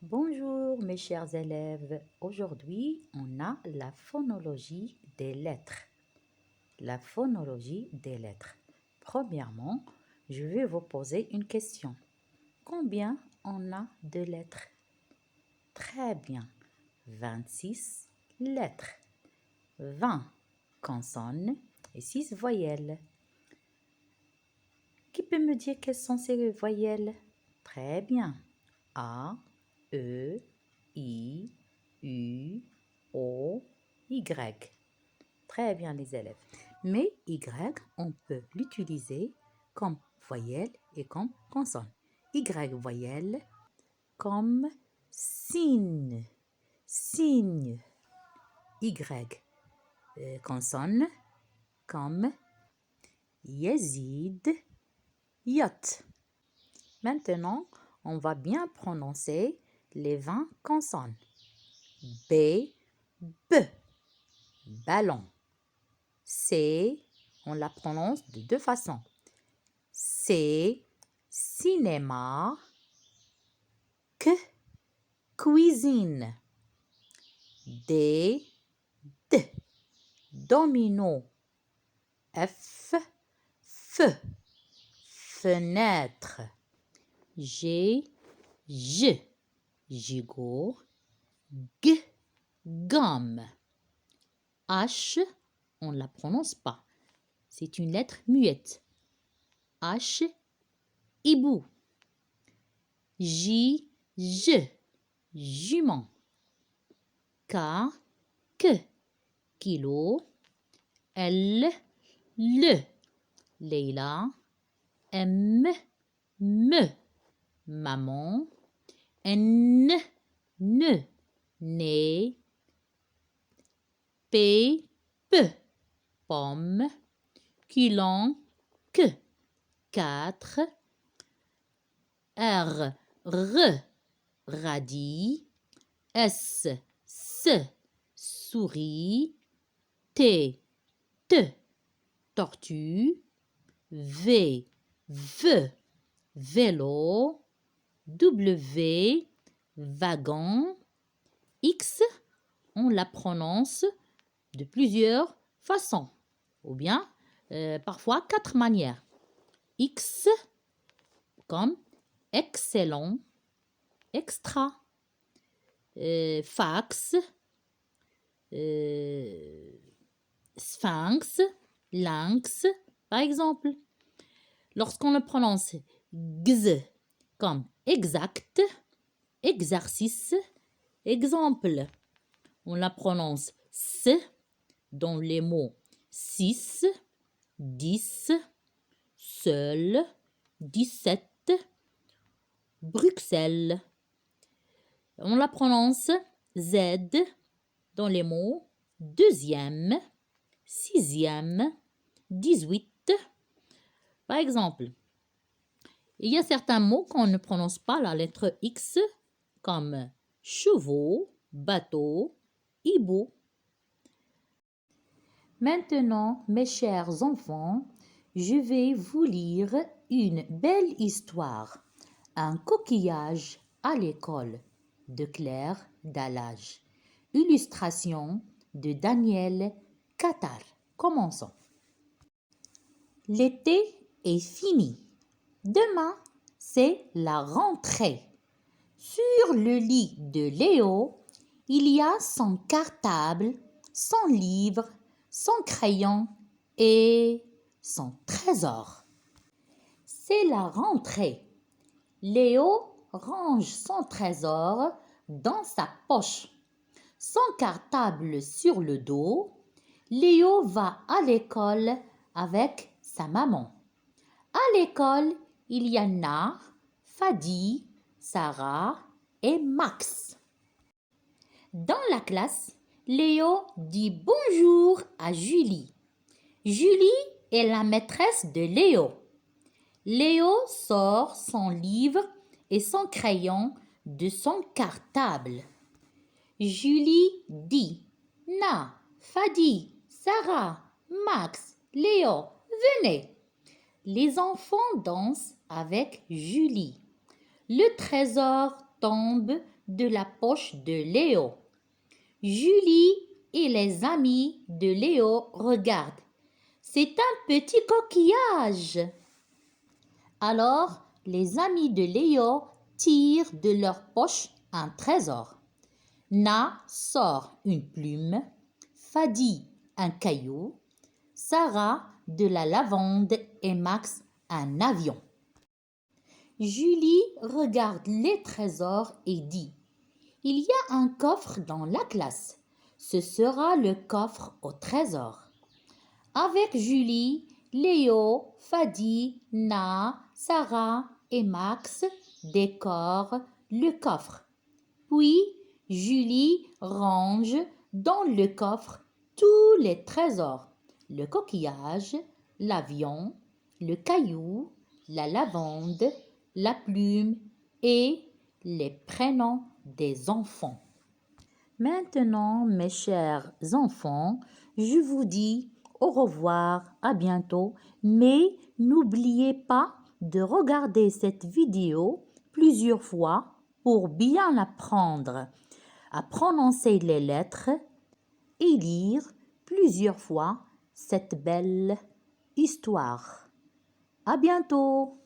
Bonjour mes chers élèves. Aujourd'hui, on a la phonologie des lettres. La phonologie des lettres. Premièrement, je vais vous poser une question. Combien on a de lettres? Très bien. 26 lettres. 20 consonnes et 6 voyelles. Qui peut me dire quelles sont ces voyelles? Très bien. A, E, I, U, O, Y. Très bien les élèves. Mais Y, on peut l'utiliser comme voyelle et comme consonne. Y voyelle comme signe. Signe. Y consonne comme Yezid, yacht. Maintenant, on va bien prononcer les 20 consonnes. B, B, ballon. C, on la prononce de deux façons. C, cinéma. K, cuisine. D, D, domino. F, feu, fenêtre. G, J, gigot. G, gomme. H, on ne la prononce pas. C'est une lettre muette. H, hibou. J, jument. K, kilo. L, Leila. M, maman. N, né. P, pomme. Q, 4. R, radis. S, souris. T, tortue. V, vélo. W, wagon. X, on la prononce de plusieurs façons, ou bien parfois 4 manières. X comme excellent, extra, fax, sphinx, lynx, par exemple. Lorsqu'on le prononce x comme exact, exercice, exemple, on la prononce s dans les mots 6, 10, seul, 17, Bruxelles. On la prononce Z dans les mots deuxième, sixième, 18. Par exemple, il y a certains mots qu'on ne prononce pas la lettre X, comme chevaux, bateau, hibou. Maintenant, mes chers enfants, je vais vous lire une belle histoire. Un coquillage à l'école de Claire Dallage. Illustration de Daniel Cattar. Commençons. L'été est fini. Demain, c'est la rentrée. Sur le lit de Léo, il y a son cartable, son livre, son crayon et son trésor. C'est la rentrée. Léo range son trésor dans sa poche. Son cartable sur le dos, Léo va à l'école avec sa maman. À l'école, il y a Na, Fadi, Sarah et Max. Dans la classe, Léo dit bonjour à Julie. Julie est la maîtresse de Léo. Léo sort son livre et son crayon de son cartable. Julie dit Na, Fadi, Sarah, Max, Léo, venez. Les enfants dansent avec Julie. Le trésor tombe de la poche de Léo. Julie et les amis de Léo regardent. C'est un petit coquillage. Alors, les amis de Léo tirent de leur poche un trésor. Na sort une plume, Fadi un caillou, Sarah de la lavande et Max un avion. Julie regarde les trésors et dit: Il y a un coffre dans la classe. Ce sera le coffre au trésor. Avec Julie, Léo, Fadi, Na, Sarah et Max décorent le coffre. Puis, Julie range dans le coffre tous les trésors: le coquillage, l'avion, le caillou, la lavande, la plume et les prénoms des enfants. Maintenant, mes chers enfants, je vous dis au revoir, à bientôt, mais n'oubliez pas de regarder cette vidéo plusieurs fois pour bien apprendre à prononcer les lettres et lire plusieurs fois cette belle histoire. À bientôt!